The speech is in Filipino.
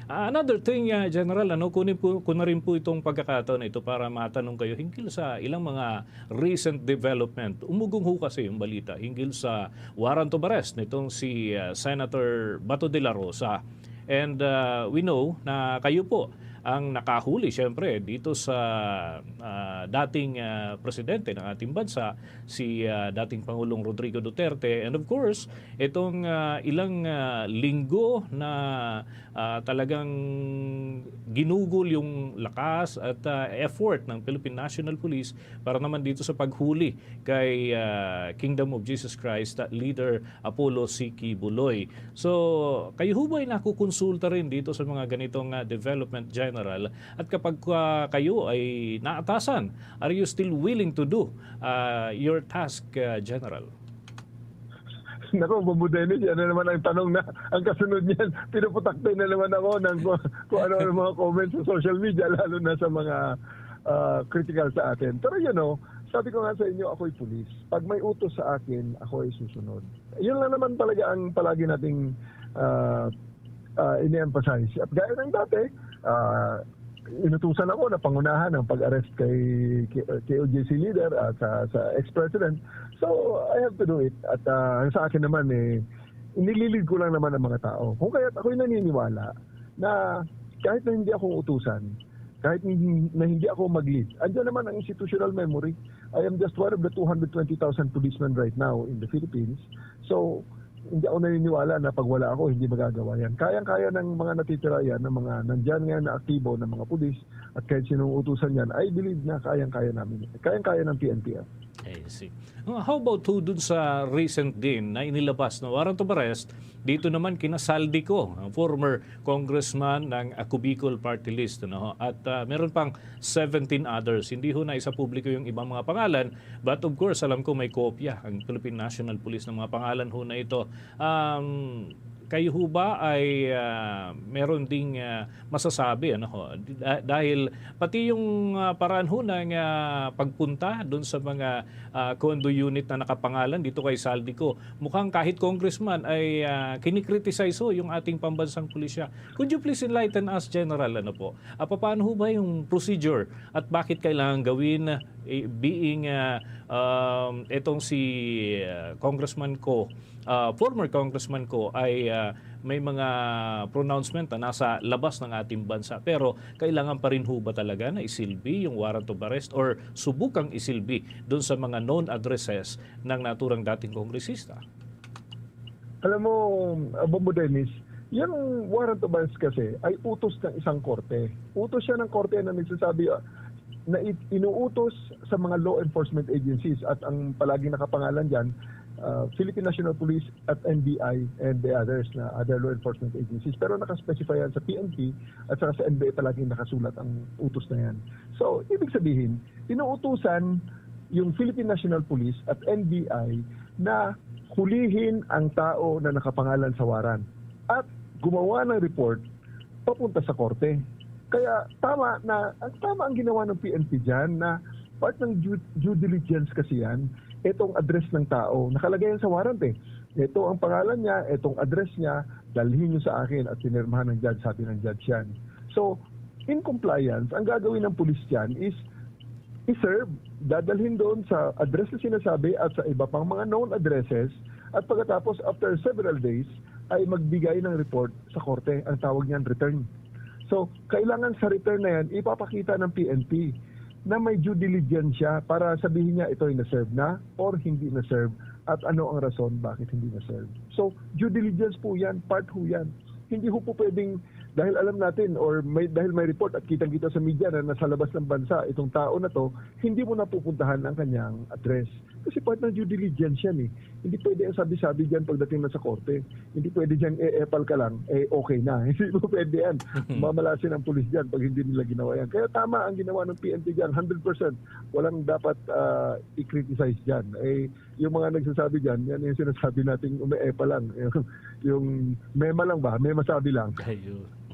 Another thing, General, kunin ko na rin po itong pagkakataon na ito para matanong kayo hinggil sa ilang mga recent development. Umugong ho kasi yung balita hinggil sa warrant of arrest nitong si Senator Bato de la Rosa. And we know na kayo po ang nakahuli siyempre dito sa dating presidente ng ating bansa, si dating Pangulong Rodrigo Duterte. And of course, itong ilang linggo na talagang ginugol yung lakas at effort ng Philippine National Police para naman dito sa paghuli kay Kingdom of Jesus Christ leader Apollo C. Buloy. So, kayo ho ba ay nakukonsulta rin dito sa mga ganitong development, General? At kapag kayo ay naatasan, are you still willing to do your task, General? Naku, Bobo Dennis, yan na naman ang tanong na ang kasunod niyan. Pinuputakte na naman ako ng kung ano mga comments sa social media, lalo na sa mga critical sa atin. Pero sabi ko nga sa inyo, ako'y pulis. Pag may utos sa akin, ako ay susunod. Yun lang naman talaga ang palagi nating ini-emphasize. At gaya ng dati, inutusan ako na pangunahan ng pag-arrest kay OJC leader at sa ex-president. So, I have to do it. At sa akin naman, inililid ko lang naman ang mga tao. Kung kaya't ako'y naniniwala na kahit na hindi ako utusan, kahit na hindi ako mag-lead, andyan naman ang institutional memory. I am just one of the 220,000 policemen right now in the Philippines. So, hindi ako naniniwala na pag wala ako, hindi magagawa yan. Kayang-kaya ng mga natitira yan, ng mga nandyan nga na aktibo ng mga pulis, at kahit sinong utusan yan, I believe na kayang-kaya namin. Kayang-kaya ng PNP. I see. How about dun sa recent din na inilabas na warrant of arrest, dito naman kina Saldico, ang former congressman ng Ako Bicol Party List. At meron pang 17 others. Hindi ho na isa publiko yung ibang mga pangalan, but of course, alam ko may kopya ang Philippine National Police ng mga pangalan ho na ito. Kayo ho ba ay meron ding masasabi dahil pati yung paraan ho ng pagpunta doon sa mga condo unit na nakapangalan dito kay Saldico, mukhang kahit congressman ay kinikriticize ho yung ating pambansang pulisya. Could you please enlighten us, General, paano ho ba yung procedure at bakit kailangan gawin being etong si Congressman Ko, former Congressman Ko ay may mga pronouncement na nasa labas ng ating bansa, pero kailangan pa rin ho ba talaga na isilbi yung warrant of arrest or subukang isilbi doon sa mga known addresses ng naturang dating kongresista? Alam mo, Bobo Dennis, yung warrant of arrest kasi ay utos ng isang korte. Utos siya ng korte na nagsasabi na inuutos sa mga law enforcement agencies, at ang palaging nakapangalan dyan, Philippine National Police at NBI and the others na other law enforcement agencies. Pero nakaspecify yan sa PNP at saka sa NBI palaging nakasulat ang utos na yan. So, ibig sabihin, inuutusan yung Philippine National Police at NBI na hulihin ang tao na nakapangalan sa waran at gumawa ng report papunta sa korte. Kaya tama ang ginawa ng PNP dyan na part ng due diligence kasi yan. Itong address ng tao, nakalagay yan sa warrant Ito ang pangalan niya, itong address niya, dalhin niyo sa akin at pinirmahan ng judge, sabi ng judge yan. So, in compliance, ang gagawin ng pulis dyan is i-serve, dadalhin doon sa address na sinasabi at sa iba pang mga known addresses, at pagkatapos after several days ay magbigay ng report sa korte, ang tawag niyan return. So, kailangan sa return na yan, ipapakita ng PNP na may due diligence siya para sabihin niya ito ay na-serve na or hindi na-serve at ano ang rason bakit hindi na-serve. So, due diligence po yan, part ho yan. Hindi ho po pwedeng, dahil alam natin or dahil may report at kitang-kita sa media na nasa labas ng bansa itong tao na to, hindi mo na pupuntahan ang kanyang address. Kasi part ng due diligence yan Hindi pwede ang sabi-sabi dyan pagdating na sa korte. Hindi pwede dyan epal ka lang, okay na. Hindi mo pwede yan. Mamalasin ang pulis dyan pag hindi nila ginawa yan. Kaya tama ang ginawa ng PNP dyan, 100%. Walang dapat i-criticize dyan. Yung mga nagsasabi dyan, yan yung sinasabi nating epal lang. Yung mema lang ba? Mema sabi lang. Ayun.